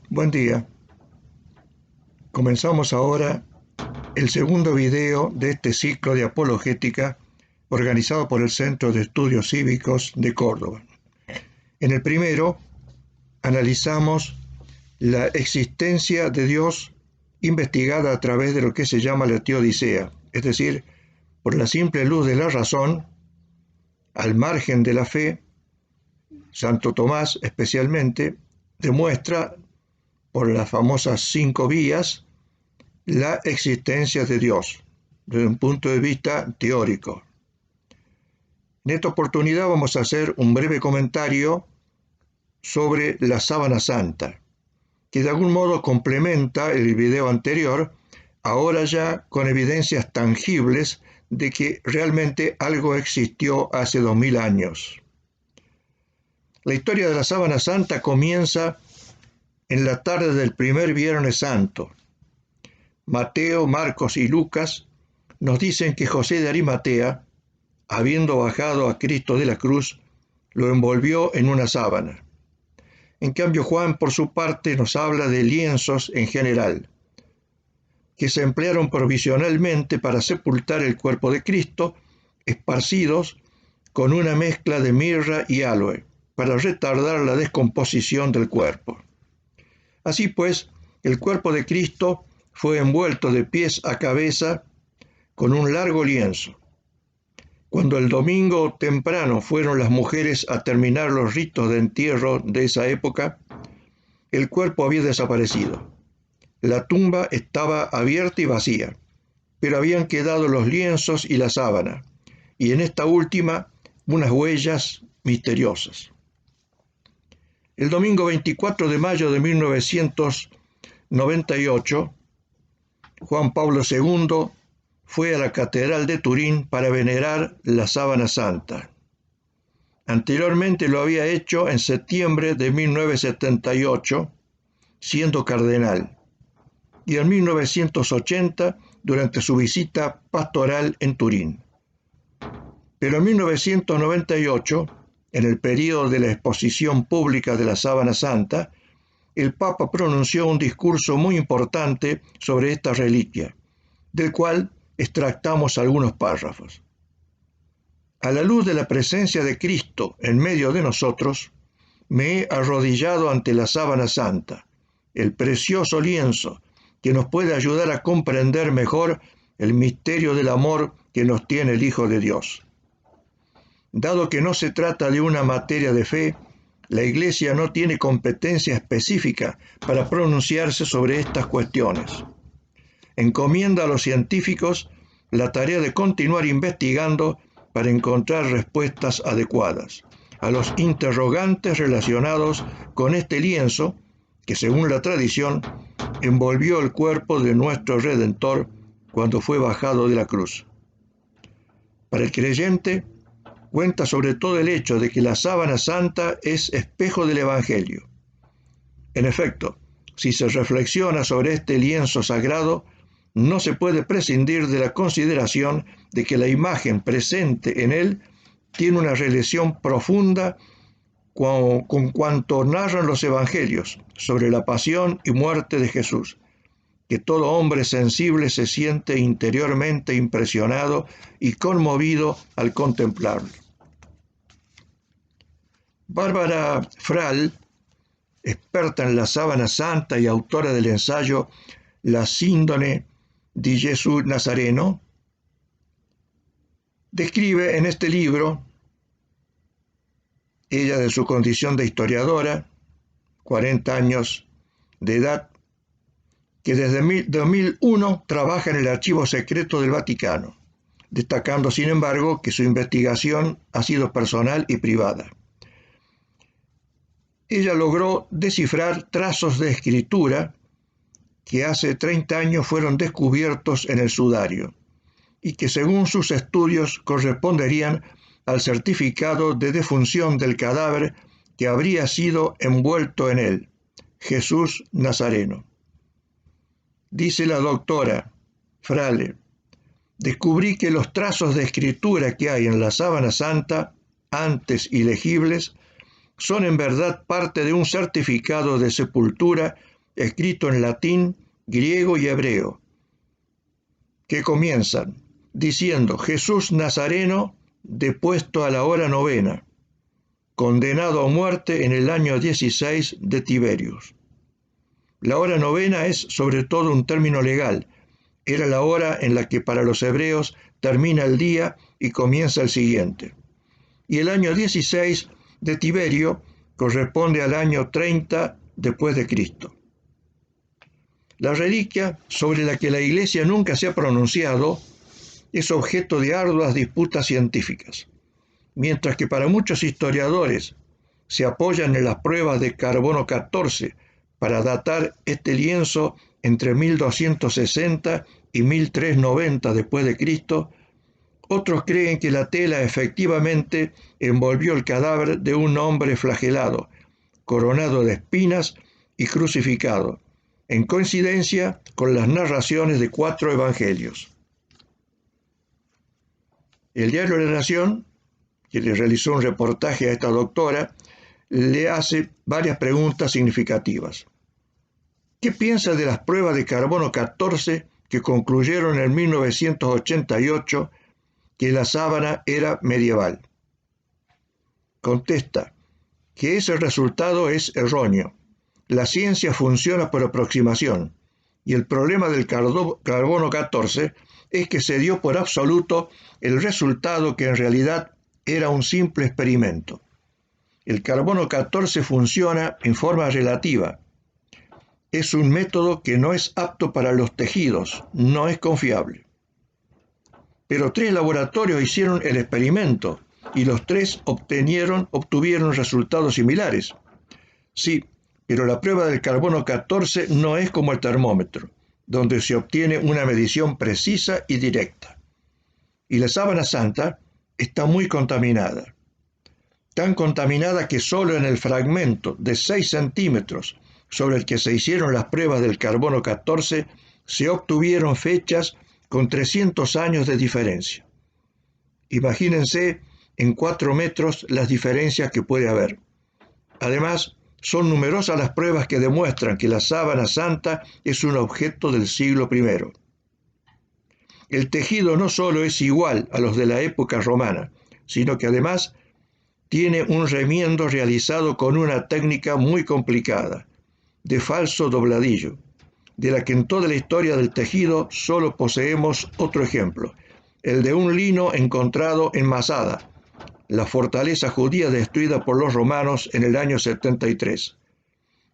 Buen día. Comenzamos ahora el segundo video de este ciclo de apologética organizado por el Centro de Estudios Cívicos de Córdoba. En el primero analizamos la existencia de Dios investigada a través de lo que se llama la teodicea, es decir, por la simple luz de la razón, al margen de la fe. Santo Tomás especialmente demuestra por las famosas 5 vías la existencia de Dios desde un punto de vista teórico. En esta oportunidad vamos a hacer un breve comentario sobre la sábana santa, que de algún modo complementa el video anterior, ahora ya con evidencias tangibles de que realmente algo existió hace 2000 años. La historia de la sábana santa comienza en la tarde del primer Viernes Santo. Mateo, Marcos y Lucas nos dicen que José de Arimatea, habiendo bajado a Cristo de la cruz, lo envolvió en una sábana. En cambio, Juan, por su parte, nos habla de lienzos en general, que se emplearon provisionalmente para sepultar el cuerpo de Cristo, esparcidos con una mezcla de mirra y aloe, para retardar la descomposición del cuerpo. Así pues, el cuerpo de Cristo fue envuelto de pies a cabeza con un largo lienzo. Cuando el domingo temprano fueron las mujeres a terminar los ritos de entierro de esa época, el cuerpo había desaparecido. La tumba estaba abierta y vacía, pero habían quedado los lienzos y la sábana, y en esta última unas huellas misteriosas. El domingo 24 de mayo de 1998, Juan Pablo II fue a la Catedral de Turín para venerar la sábana santa. Anteriormente lo había hecho en septiembre de 1978, siendo cardenal, y en 1980 durante su visita pastoral en Turín. Pero en 1998, en el período de la exposición pública de la sábana santa, el Papa pronunció un discurso muy importante sobre esta reliquia, del cual extractamos algunos párrafos. A la luz de la presencia de Cristo en medio de nosotros, me he arrodillado ante la sábana santa, el precioso lienzo que nos puede ayudar a comprender mejor el misterio del amor que nos tiene el Hijo de Dios. Dado que no se trata de una materia de fe, la Iglesia no tiene competencia específica para pronunciarse sobre estas cuestiones. Encomienda a los científicos la tarea de continuar investigando para encontrar respuestas adecuadas a los interrogantes relacionados con este lienzo que, según la tradición, envolvió el cuerpo de nuestro Redentor cuando fue bajado de la cruz. Para el creyente, cuenta sobre todo el hecho de que la sábana santa es espejo del Evangelio. En efecto, si se reflexiona sobre este lienzo sagrado, no se puede prescindir de la consideración de que la imagen presente en él tiene una relación profunda con cuanto narran los evangelios sobre la pasión y muerte de Jesús, que todo hombre sensible se siente interiormente impresionado y conmovido al contemplarlo. Bárbara Frall, experta en la sábana santa y autora del ensayo La síndone di Gesù Nazareno, describe en este libro, ella de su condición de historiadora, 40 años de edad, que desde 2001 trabaja en el archivo secreto del Vaticano, destacando sin embargo que su investigación ha sido personal y privada. Ella logró descifrar trazos de escritura que hace 30 años fueron descubiertos en el sudario y que según sus estudios corresponderían al certificado de defunción del cadáver que habría sido envuelto en él, Jesús Nazareno. Dice la doctora Frale: descubrí que los trazos de escritura que hay en la sábana santa, antes ilegibles, son en verdad parte de un certificado de sepultura escrito en latín, griego y hebreo, que comienzan diciendo: Jesús Nazareno, depuesto a la hora novena, condenado a muerte en el año 16 de Tiberius. La hora novena es sobre todo un término legal. Era la hora en la que para los hebreos termina el día y comienza el siguiente. Y el año 16 de Tiberio corresponde al año 30 después de Cristo. La reliquia, sobre la que la Iglesia nunca se ha pronunciado, es objeto de arduas disputas científicas, mientras que para muchos historiadores se apoyan en las pruebas de carbono 14 para datar este lienzo entre 1260 y 1390 después de Cristo. Otros creen que la tela efectivamente envolvió el cadáver de un hombre flagelado, coronado de espinas y crucificado, en coincidencia con las narraciones de 4 evangelios. El diario La Nación, que le realizó un reportaje a esta doctora, le hace varias preguntas significativas. ¿Qué piensa de las pruebas de carbono 14 que concluyeron en 1988 que la sábana era medieval? Contesta que ese resultado es erróneo. La ciencia funciona por aproximación y el problema del carbono 14 es que se dio por absoluto el resultado que en realidad era un simple experimento. El carbono 14 funciona en forma relativa. Es un método que no es apto para los tejidos, no es confiable. Pero 3 laboratorios hicieron el experimento y los 3 obtuvieron resultados similares. Sí, pero la prueba del carbono 14 no es como el termómetro, donde se obtiene una medición precisa y directa. Y la sábana santa está muy contaminada. Tan contaminada que solo en el fragmento de 6 centímetros sobre el que se hicieron las pruebas del carbono 14 se obtuvieron fechas con 300 años de diferencia. Imagínense en 4 metros las diferencias que puede haber. Además, son numerosas las pruebas que demuestran que la sábana santa es un objeto del siglo I. El tejido no solo es igual a los de la época romana, sino que además tiene un remiendo realizado con una técnica muy complicada, de falso dobladillo, de la que en toda la historia del tejido solo poseemos otro ejemplo, el de un lino encontrado en Masada, la fortaleza judía destruida por los romanos en el año 73.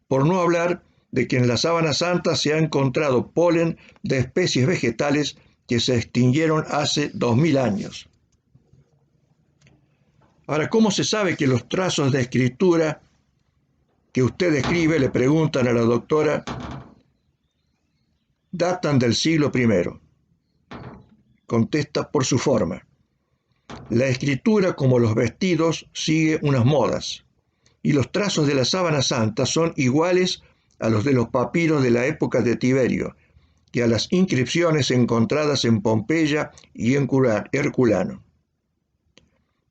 Por no hablar de que en la sábana santa se ha encontrado polen de especies vegetales que se extinguieron hace 2000 años. Ahora, ¿cómo se sabe que los trazos de escritura que usted escribe, le preguntan a la doctora, datan del siglo I? Contesta: por su forma. La escritura, como los vestidos, sigue unas modas, y los trazos de la sábana santa son iguales a los de los papiros de la época de Tiberio, que a las inscripciones encontradas en Pompeya y en Herculano.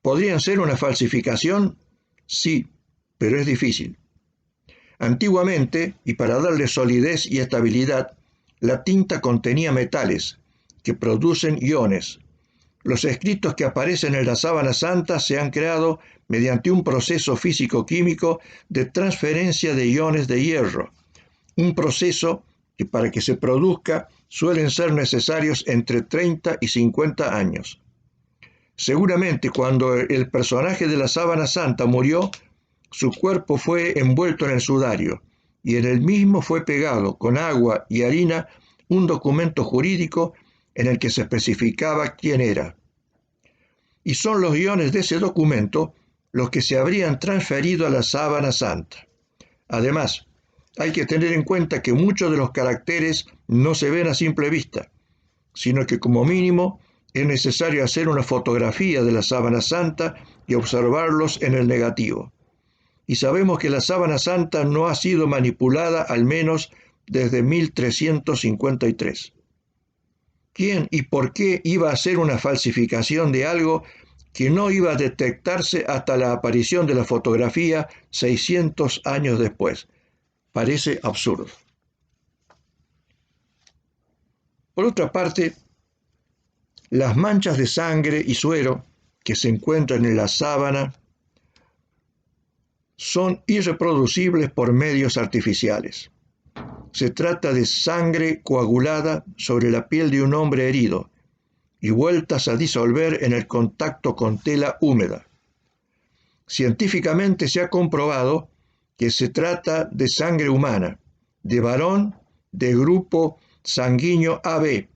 ¿Podrían ser una falsificación? Sí, pero es difícil. Antiguamente, y para darle solidez y estabilidad, la tinta contenía metales que producen iones. Los escritos que aparecen en la sábana santa se han creado mediante un proceso físico-químico de transferencia de iones de hierro, un proceso que para que se produzca suelen ser necesarios entre 30 y 50 años. Seguramente cuando el personaje de la sábana santa murió, su cuerpo fue envuelto en el sudario y en el mismo fue pegado con agua y harina un documento jurídico en el que se especificaba quién era. Y son los iones de ese documento los que se habrían transferido a la sábana santa. Además, hay que tener en cuenta que muchos de los caracteres no se ven a simple vista, sino que como mínimo es necesario hacer una fotografía de la sábana santa y observarlos en el negativo. Y sabemos que la sábana santa no ha sido manipulada al menos desde 1353. ¿Quién y por qué iba a hacer una falsificación de algo que no iba a detectarse hasta la aparición de la fotografía 600 años después? Parece absurdo. Por otra parte, las manchas de sangre y suero que se encuentran en la sábana son irreproducibles por medios artificiales. Se trata de sangre coagulada sobre la piel de un hombre herido y vueltas a disolver en el contacto con tela húmeda. Científicamente se ha comprobado que se trata de sangre humana, de varón de grupo sanguíneo AB,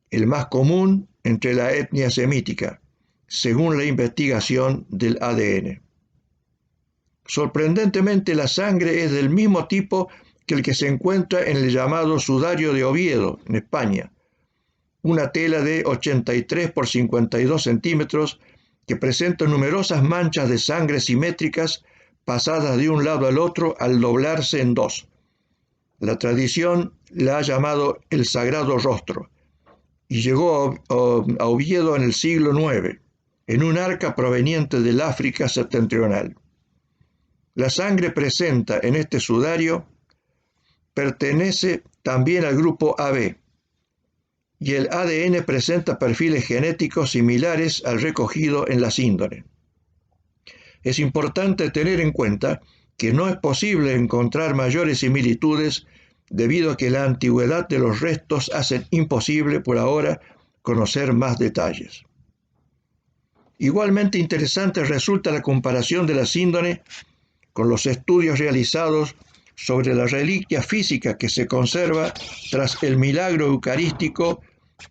el más común entre la etnia semítica, según la investigación del ADN. Sorprendentemente, la sangre es del mismo tipo que el que se encuentra en el llamado sudario de Oviedo, en España, una tela de 83 por 52 centímetros que presenta numerosas manchas de sangre simétricas pasadas de un lado al otro al doblarse en dos. La tradición la ha llamado el Sagrado Rostro y llegó a Oviedo en el siglo IX, en un arca proveniente del África septentrional. La sangre presenta en este sudario pertenece también al grupo AB, y el ADN presenta perfiles genéticos similares al recogido en la síndrome. Es importante tener en cuenta que no es posible encontrar mayores similitudes debido a que la antigüedad de los restos hace imposible por ahora conocer más detalles. Igualmente interesante resulta la comparación de la síndrome con los estudios realizados sobre la reliquia física que se conserva tras el milagro eucarístico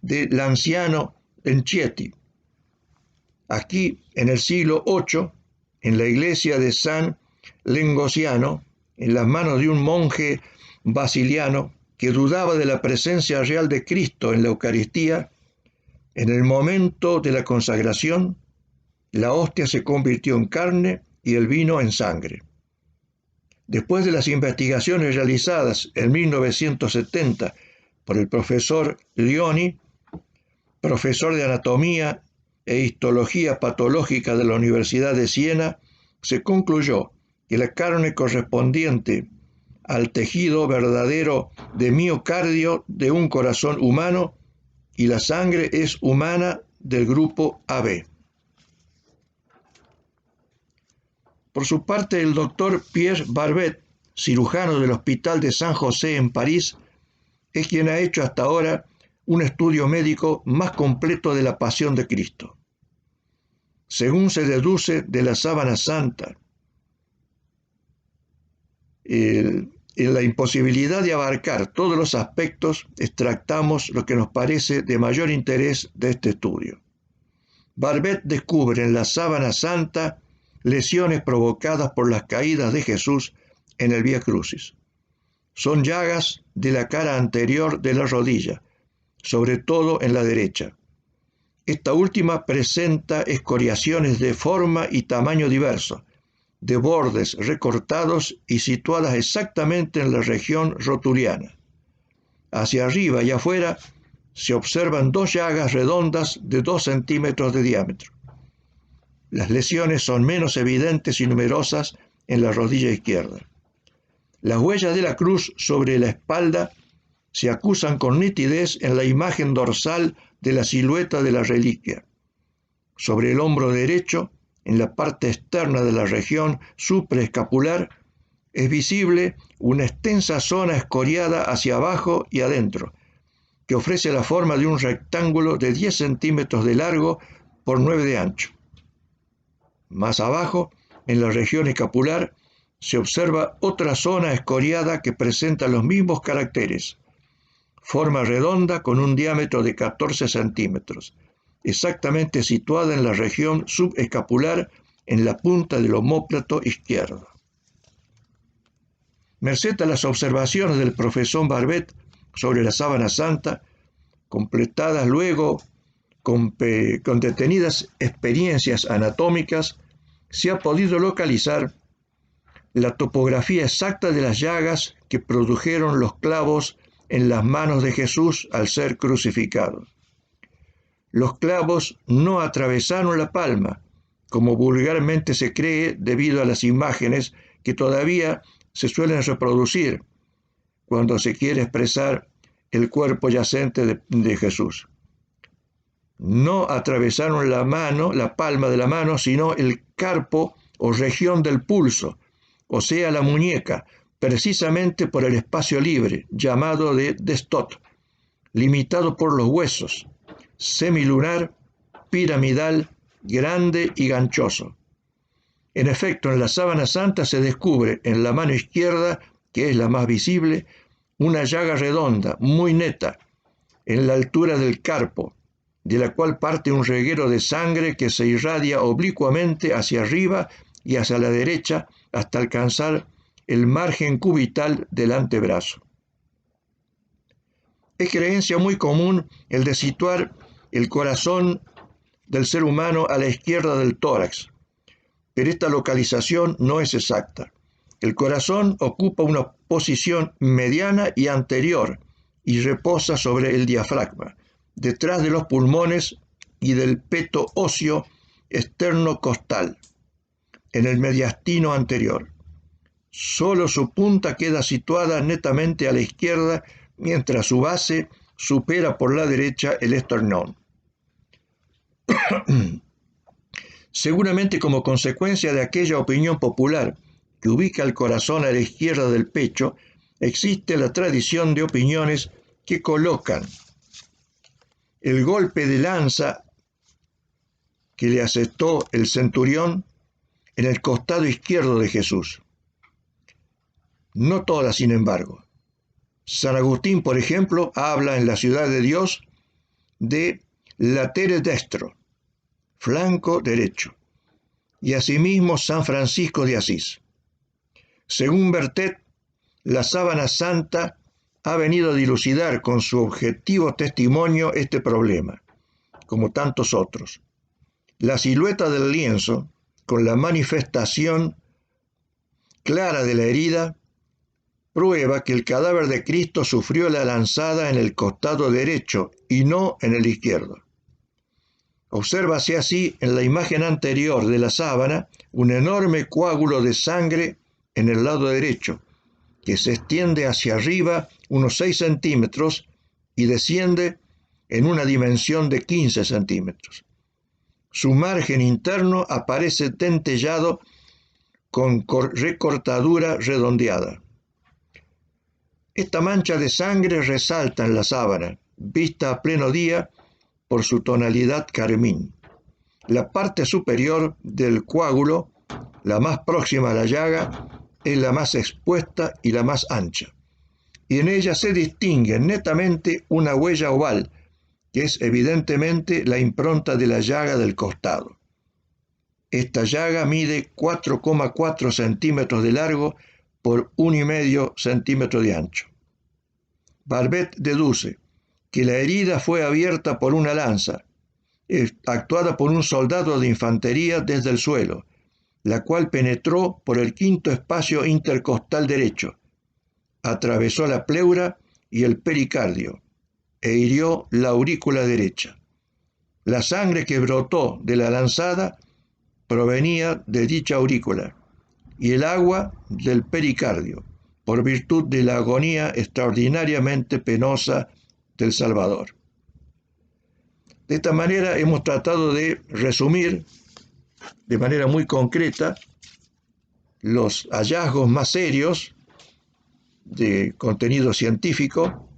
de Lanciano en Chieti. Aquí, en el siglo VIII, en la iglesia de San Lengociano, en las manos de un monje basiliano que dudaba de la presencia real de Cristo en la Eucaristía, en el momento de la consagración, la hostia se convirtió en carne y el vino en sangre. Después de las investigaciones realizadas en 1970 por el profesor Lioni, profesor de anatomía e histología patológica de la Universidad de Siena, se concluyó que la carne correspondiente al tejido verdadero de miocardio de un corazón humano y la sangre es humana del grupo AB. Por su parte, el doctor Pierre Barbet, cirujano del Hospital de San José en París, es quien ha hecho hasta ahora un estudio médico más completo de la pasión de Cristo. Según se deduce de la sábana santa, en la imposibilidad de abarcar todos los aspectos, extractamos lo que nos parece de mayor interés de este estudio. Barbet descubre en la sábana santa lesiones provocadas por las caídas de Jesús en el Vía Crucis. Son llagas de la cara anterior de la rodilla, sobre todo en la derecha. Esta última presenta escoriaciones de forma y tamaño diverso, de bordes recortados y situadas exactamente en la región rotuliana. Hacia arriba y afuera se observan dos llagas redondas de 2 centímetros de diámetro. Las lesiones son menos evidentes y numerosas en la rodilla izquierda. Las huellas de la cruz sobre la espalda se acusan con nitidez en la imagen dorsal de la silueta de la reliquia. Sobre el hombro derecho, en la parte externa de la región supraescapular, es visible una extensa zona escoriada hacia abajo y adentro, que ofrece la forma de un rectángulo de 10 centímetros de largo por 9 de ancho. Más abajo, en la región escapular, se observa otra zona escoriada que presenta los mismos caracteres. Forma redonda con un diámetro de 14 centímetros, exactamente situada en la región subescapular en la punta del omóplato izquierdo. Merced a las observaciones del profesor Barbet sobre la sábana santa, completadas luego con detenidas experiencias anatómicas, se ha podido localizar la topografía exacta de las llagas que produjeron los clavos en las manos de Jesús al ser crucificado. Los clavos no atravesaron la palma, como vulgarmente se cree debido a las imágenes que todavía se suelen reproducir cuando se quiere expresar el cuerpo yacente de Jesús. No atravesaron la palma de la mano, sino el carpo o región del pulso, o sea, la muñeca, precisamente por el espacio libre, llamado de destot, limitado por los huesos, semilunar, piramidal, grande y ganchoso. En efecto, en la sábana santa se descubre en la mano izquierda, que es la más visible, una llaga redonda, muy neta, en la altura del carpo, de la cual parte un reguero de sangre que se irradia oblicuamente hacia arriba y hacia la derecha hasta alcanzar el margen cubital del antebrazo. Es creencia muy común el de situar el corazón del ser humano a la izquierda del tórax, pero esta localización no es exacta. El corazón ocupa una posición mediana y anterior y reposa sobre el diafragma, detrás de los pulmones y del peto óseo externo-costal, en el mediastino anterior. Solo su punta queda situada netamente a la izquierda, mientras su base supera por la derecha el esternón. Seguramente como consecuencia de aquella opinión popular que ubica el corazón a la izquierda del pecho, existe la tradición de opiniones que colocan el golpe de lanza que le asestó el centurión en el costado izquierdo de Jesús. No todas, sin embargo. San Agustín, por ejemplo, habla en La Ciudad de Dios de latere destro, flanco derecho, y asimismo San Francisco de Asís. Según Bertet, la sábana santa ha venido a dilucidar con su objetivo testimonio este problema, como tantos otros. La silueta del lienzo, con la manifestación clara de la herida, prueba que el cadáver de Cristo sufrió la lanzada en el costado derecho y no en el izquierdo. Obsérvase así en la imagen anterior de la sábana un enorme coágulo de sangre en el lado derecho, que se extiende hacia arriba unos 6 centímetros y desciende en una dimensión de 15 centímetros. Su margen interno aparece dentellado con recortadura redondeada. Esta mancha de sangre resalta en la sábana, vista a pleno día por su tonalidad carmín. La parte superior del coágulo, la más próxima a la llaga, es la más expuesta y la más ancha, y en ella se distingue netamente una huella oval, que es evidentemente la impronta de la llaga del costado. Esta llaga mide 4,4 centímetros de largo por 1,5 centímetros de ancho. Barbet deduce que la herida fue abierta por una lanza, actuada por un soldado de infantería desde el suelo, la cual penetró por el 5º espacio intercostal derecho, atravesó la pleura y el pericardio, e hirió la aurícula derecha. La sangre que brotó de la lanzada provenía de dicha aurícula, y el agua del pericardio, por virtud de la agonía extraordinariamente penosa del Salvador. De esta manera hemos tratado de resumir de manera muy concreta los hallazgos más serios de contenido científico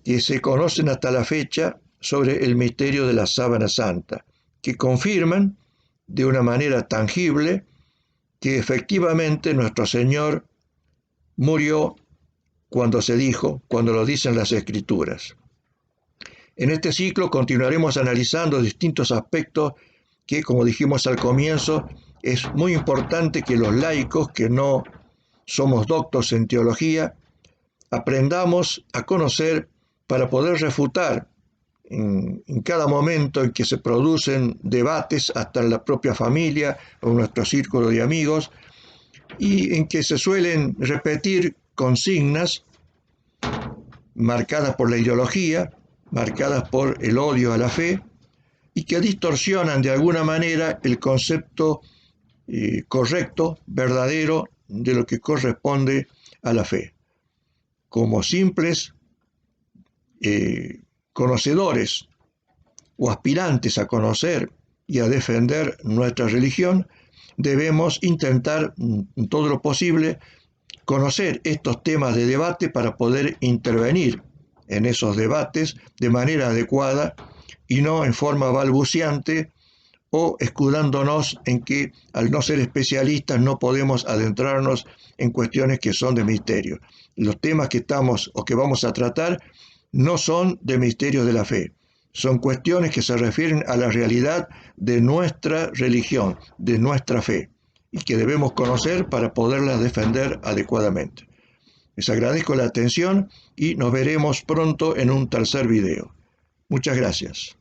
que se conocen hasta la fecha sobre el misterio de la sábana santa, que confirman de una manera tangible que efectivamente nuestro Señor murió cuando lo dicen las Escrituras. En este ciclo continuaremos analizando distintos aspectos que, como dijimos al comienzo, es muy importante que los laicos, que no somos doctos en teología, aprendamos a conocer para poder refutar en cada momento en que se producen debates, hasta en la propia familia o en nuestro círculo de amigos, y en que se suelen repetir consignas marcadas por la ideología, marcadas por el odio a la fe, y que distorsionan de alguna manera el concepto correcto, verdadero, de lo que corresponde a la fe. Como simples conocedores o aspirantes a conocer y a defender nuestra religión, debemos intentar todo lo posible conocer estos temas de debate para poder intervenir en esos debates de manera adecuada y no en forma balbuciante o escudándonos en que al no ser especialistas no podemos adentrarnos en cuestiones que son de misterio. Los temas que estamos o que vamos a tratar no son de misterios de la fe, son cuestiones que se refieren a la realidad de nuestra religión, de nuestra fe, y que debemos conocer para poderlas defender adecuadamente. Les agradezco la atención y nos veremos pronto en un tercer video. Muchas gracias.